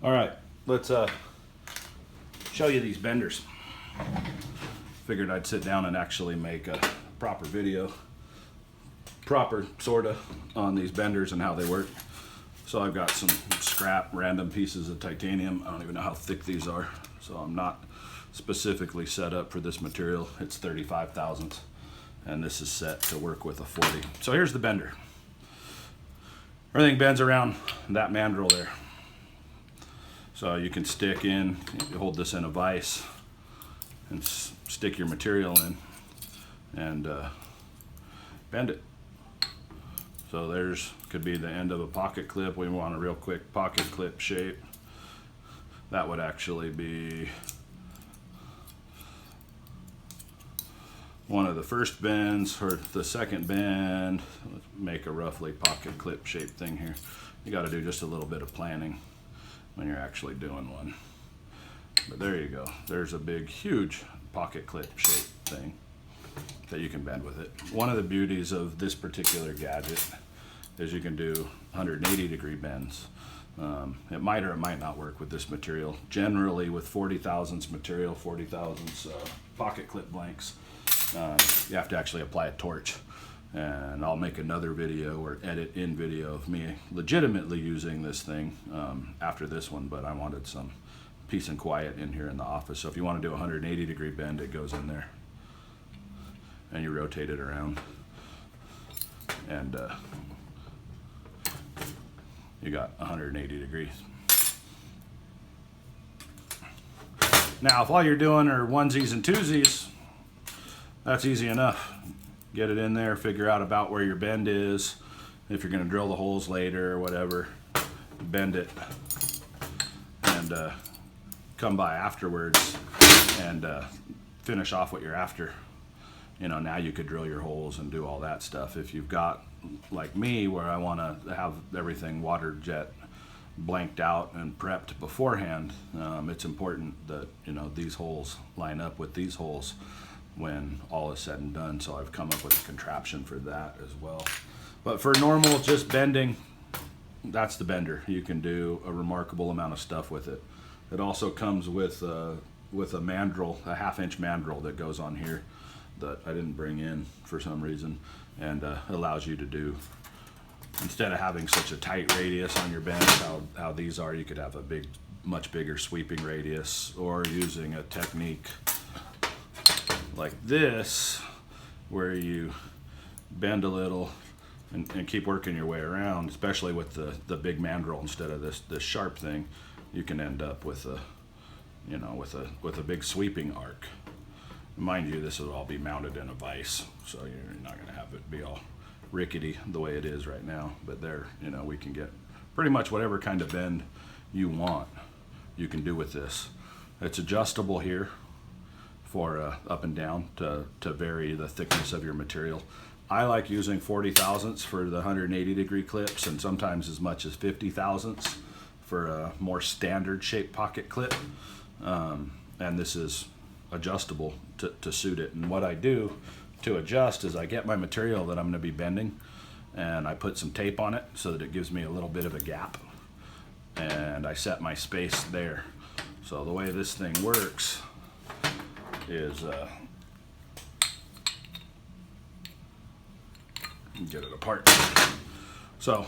All right, let's show you these benders. Figured I'd sit down and actually make a proper video, sorta, on these benders and how they work. So I've got some scrap random pieces of titanium. I don't even know how thick these are, so I'm not specifically set up for this material. It's 35 thousandths, and this is set to work with a 40. So here's the bender. Everything bends around that mandrel there. So you can stick in, you hold this in a vise and stick your material in and bend it. So there's, could be the end of a pocket clip. We want a real quick pocket clip shape. That would actually be one of the first bends or the second bend. Let's make a roughly pocket clip shaped thing here. You got to do just a little bit of planning when you're actually doing one. But there you go. There's a big, huge pocket clip shape thing that you can bend with it. One of the beauties of this particular gadget is you can do 180 degree bends. It might or it might not work with this material. Generally with 40 thousandths material, 40 thousandths pocket clip blanks, you have to actually apply a torch. And I'll make another video or edit in video of me legitimately using this thing after this one, but I wanted some peace and quiet in here in the office. So if you want to do a 180 degree bend, it goes in there and you rotate it around and you got 180 degrees. Now if all you're doing are onesies and twosies, that's easy enough. Get it in there, figure out about where your bend is. If you're going to drill the holes later or whatever, bend it and come by afterwards and finish off what you're after. You know, now you could drill your holes and do all that stuff. If you've got, like me, where I want to have everything water jet blanked out and prepped beforehand, it's important that, you know, these holes line up with these holes when all is said and done. So I've come up with a contraption for that as well. But for normal just bending, that's the bender. You can do a remarkable amount of stuff with it. It also comes with a mandrel, a 1/2 inch mandrel that goes on here that I didn't bring in for some reason, and allows you to do, instead of having such a tight radius on your bend, how these are, you could have a much bigger sweeping radius, or using a technique like this where you bend a little and keep working your way around, especially with the big mandrel instead of this sharp thing. You can end up with a, you know, with a big sweeping arc. Mind you, this will all be mounted in a vise, so you're not going to have it be all rickety the way it is right now. But there, you know, we can get pretty much whatever kind of bend you want, you can do with this. It's adjustable here for up and down to vary the thickness of your material. I like using 40 thousandths for the 180 degree clips, and sometimes as much as 50 thousandths for a more standard shaped pocket clip. And this is adjustable to suit it. And what I do to adjust is I get my material that I'm going to be bending and I put some tape on it so that it gives me a little bit of a gap, and I set my space there. So the way this thing works is get it apart. So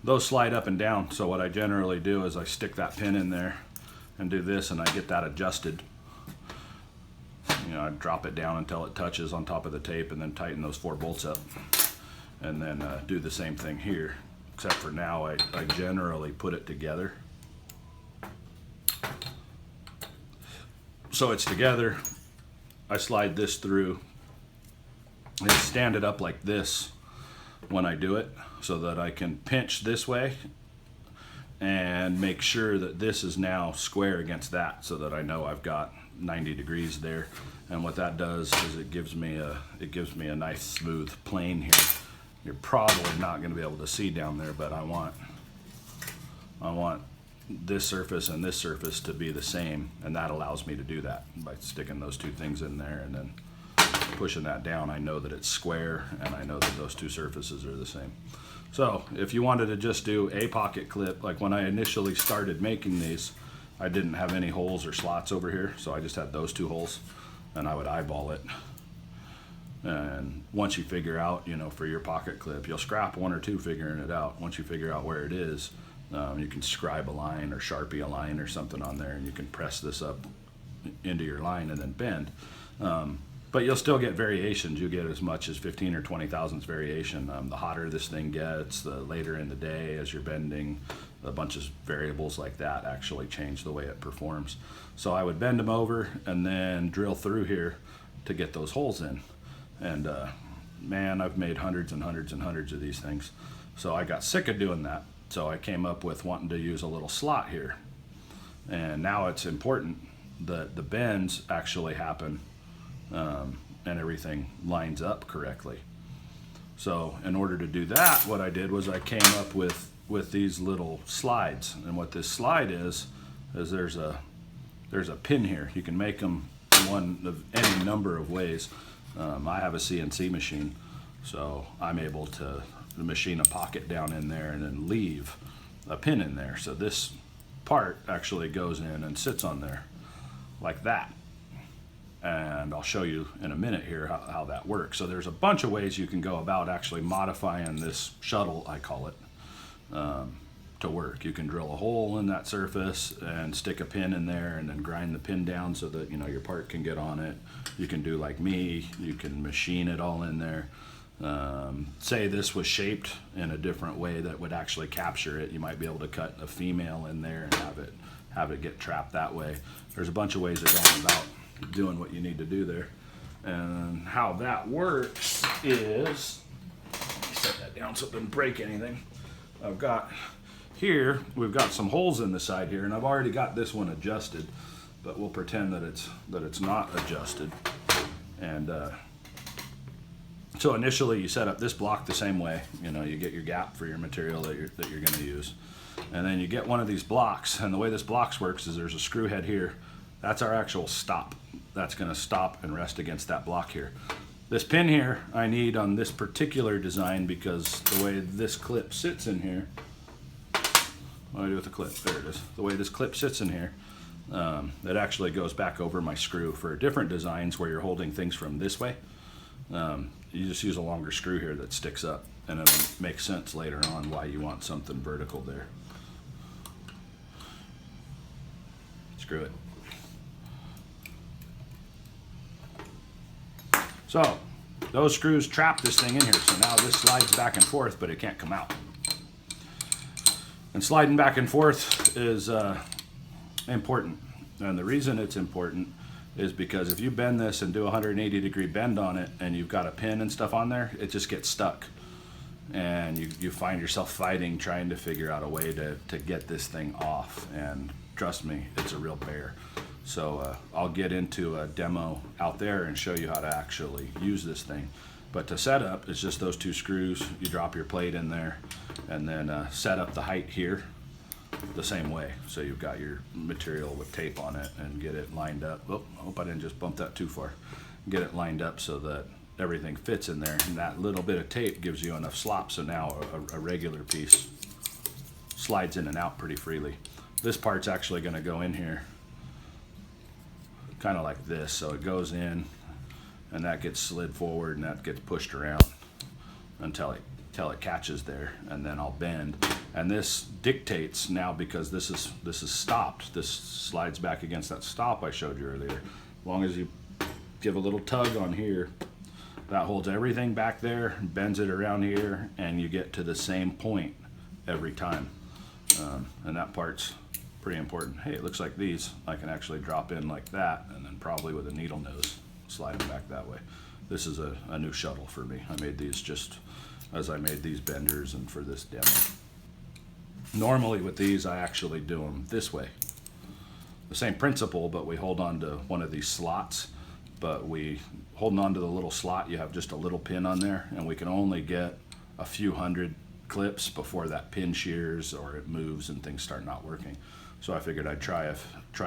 those slide up and down. So what I generally do is I stick that pin in there and do this, and I get that adjusted. You know, I drop it down until it touches on top of the tape, and then tighten those 4 bolts up, and then do the same thing here, except for now I generally put it together so it's together. I slide this through and stand it up like this when I do it, so that I can pinch this way and make sure that this is now square against that, so that I know I've got 90 degrees there. And what that does is it gives me a nice smooth plane here. You're probably not going to be able to see down there, but I want this surface and this surface to be the same, and that allows me to do that by sticking those two things in there and then pushing that down. I know that it's square, and I know that those two surfaces are the same. So if you wanted to just do a pocket clip, like when I initially started making these, I didn't have any holes or slots over here, so I just had those two holes, and I would eyeball it. And once you figure out, you know, for your pocket clip, you'll scrap one or two figuring it out. Once you figure out where it is, you can scribe a line or Sharpie a line or something on there, and you can press this up into your line and then bend. But you'll still get variations. You get as much as 15 or 20 thousandths variation. The hotter this thing gets, the later in the day as you're bending, a bunch of variables like that actually change the way it performs. So I would bend them over and then drill through here to get those holes in. And man, I've made hundreds and hundreds and hundreds of these things. So I got sick of doing that. So I came up with wanting to use a little slot here. And now it's important that the bends actually happen and everything lines up correctly. So in order to do that, what I did was I came up with these little slides. And what this slide is there's a pin here. You can make them one of any number of ways. I have a CNC machine, so I'm able to machine a pocket down in there and then leave a pin in there. So this part actually goes in and sits on there like that. And I'll show you in a minute here how that works. So there's a bunch of ways you can go about actually modifying this shuttle, I call it, to work. You can drill a hole in that surface and stick a pin in there and then grind the pin down so that, you know, your part can get on it. You can do like me, you can machine it all in there. Say this was shaped in a different way that would actually capture it. You might be able to cut a female in there and have it get trapped that way. There's a bunch of ways of going about doing what you need to do there. And how that works is, let me set that down so it doesn't break anything. I've got here, we've got some holes in the side here, and I've already got this one adjusted, but we'll pretend that it's not adjusted. And so initially you set up this block the same way. You know, you get your gap for your material that you're going to use, and then you get one of these blocks. And the way this blocks works is there's a screw head here. That's our actual stop. That's going to stop and rest against that block here. This pin here I need on this particular design because the way this clip sits in here. What do I do with the clip? There it is. The way this clip sits in here, it actually goes back over my screw. For different designs where you're holding things from this way, you just use a longer screw here that sticks up, and it'll make sense later on why you want something vertical there. Screw it. So those screws trap this thing in here. So now this slides back and forth, but it can't come out. And sliding back and forth is important. And the reason it's important is because if you bend this and do a 180-degree bend on it and you've got a pin and stuff on there, it just gets stuck. And you find yourself fighting, trying to figure out a way to get this thing off. And trust me, it's a real bear. So I'll get into a demo out there and show you how to actually use this thing. But to set up, it's just those two screws. You drop your plate in there and then set up the height here the same way. So you've got your material with tape on it and get it lined up. Oh, I hope I didn't just bump that too far. Get it lined up so that everything fits in there. And that little bit of tape gives you enough slop, so now a regular piece slides in and out pretty freely. This part's actually going to go in here kind of like this. So it goes in and that gets slid forward and that gets pushed around until it catches there, and then I'll bend. And this dictates now, because this is stopped. This slides back against that stop I showed you earlier. As long as you give a little tug on here, that holds everything back there, bends it around here, and you get to the same point every time. And that part's pretty important. Hey, it looks like these I can actually drop in like that, and then probably with a needle nose slide them back that way. This is a new shuttle for me. I made these just as I made these benders and for this demo. Normally with these I actually do them this way. The same principle, but we hold on to one of these slots. But we holding on to the little slot, you have just a little pin on there, and we can only get a few hundred clips before that pin shears or it moves and things start not working. So I figured I'd try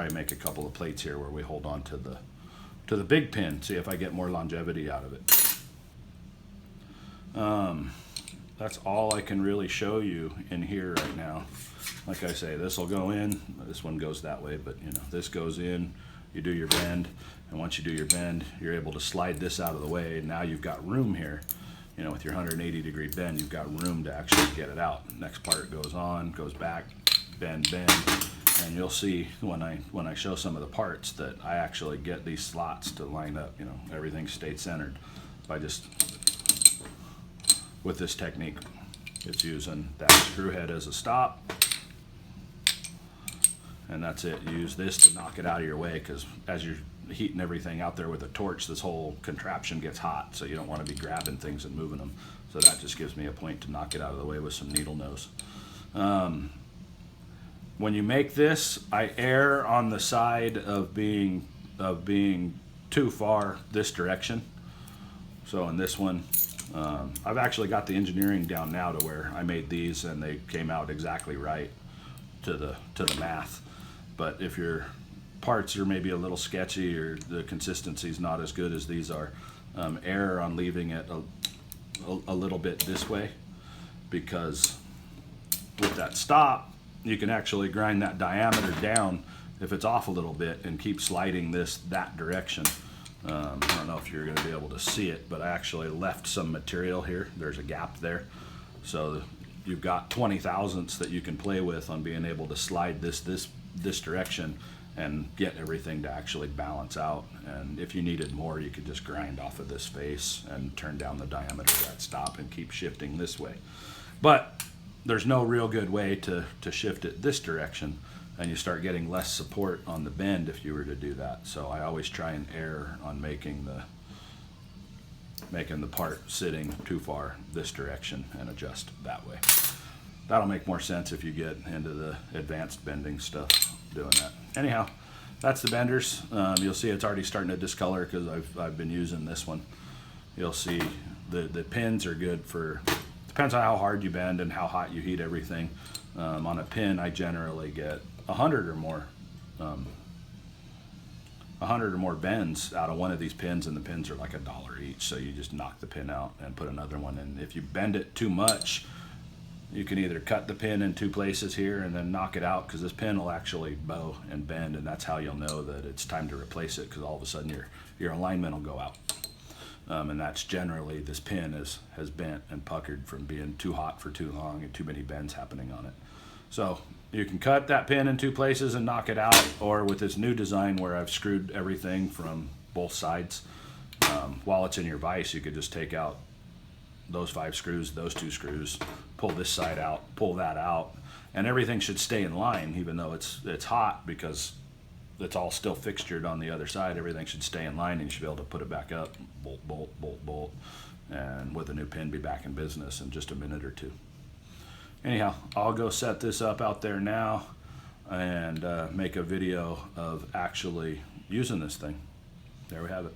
and make a couple of plates here where we hold on to the big pin, see if I get more longevity out of it. that's all I can really show you in here right now. Like I say, this will go in, this one goes that way, but you know, this goes in, you do your bend, and once you do your bend, you're able to slide this out of the way, and now you've got room here. You know, with your 180-degree bend, you've got room to actually get it out. Next part goes on, goes back, bend, bend, and you'll see when I show some of the parts that I actually get these slots to line up. You know, everything stayed centered by just with this technique. It's using that screw head as a stop, and that's it. You use this to knock it out of your way, because as you're heating everything out there with a torch, this whole contraption gets hot, so you don't want to be grabbing things and moving them. So that just gives me a point to knock it out of the way with some needle nose. When you make this, I err on the side of being too far this direction. So in this one, I've actually got the engineering down now to where I made these and they came out exactly right to the math. But if your parts are maybe a little sketchy or the consistency is not as good as these are, err on leaving it a little bit this way, because with that stop you can actually grind that diameter down if it's off a little bit and keep sliding this that direction. I don't know if you're going to be able to see it, but I actually left some material here. There's a gap there, so you've got 20 thousandths that you can play with on being able to slide this direction and get everything to actually balance out. And if you needed more, you could just grind off of this face and turn down the diameter of that stop and keep shifting this way. But there's no real good way to shift it this direction, and you start getting less support on the bend if you were to do that. So I always try and err on making the part sitting too far this direction and adjust that way. That'll make more sense if you get into the advanced bending stuff doing that. Anyhow, that's the benders. You'll see it's already starting to discolor because I've been using this one. You'll see the pins are good for, depends on how hard you bend and how hot you heat everything. On a pin, I generally get 100 or more bends out of one of these pins, and the pins are like $1 each. So you just knock the pin out and put another one in. If you bend it too much, you can either cut the pin in two places here and then knock it out, because this pin will actually bow and bend, and that's how you'll know that it's time to replace it, because all of a sudden your alignment will go out. And that's generally, this pin has bent and puckered from being too hot for too long and too many bends happening on it. So you can cut that pin in two places and knock it out, or with this new design where I've screwed everything from both sides, while it's in your vise, you could just take out those 5 screws, those 2 screws, pull this side out, pull that out, and everything should stay in line, even though it's hot, because it's all still fixtured on the other side. Everything should stay in line, and you should be able to put it back up, bolt, bolt, bolt, bolt, and with a new pin be back in business in just a minute or two. Anyhow, I'll go set this up out there now and make a video of actually using this thing. There we have it.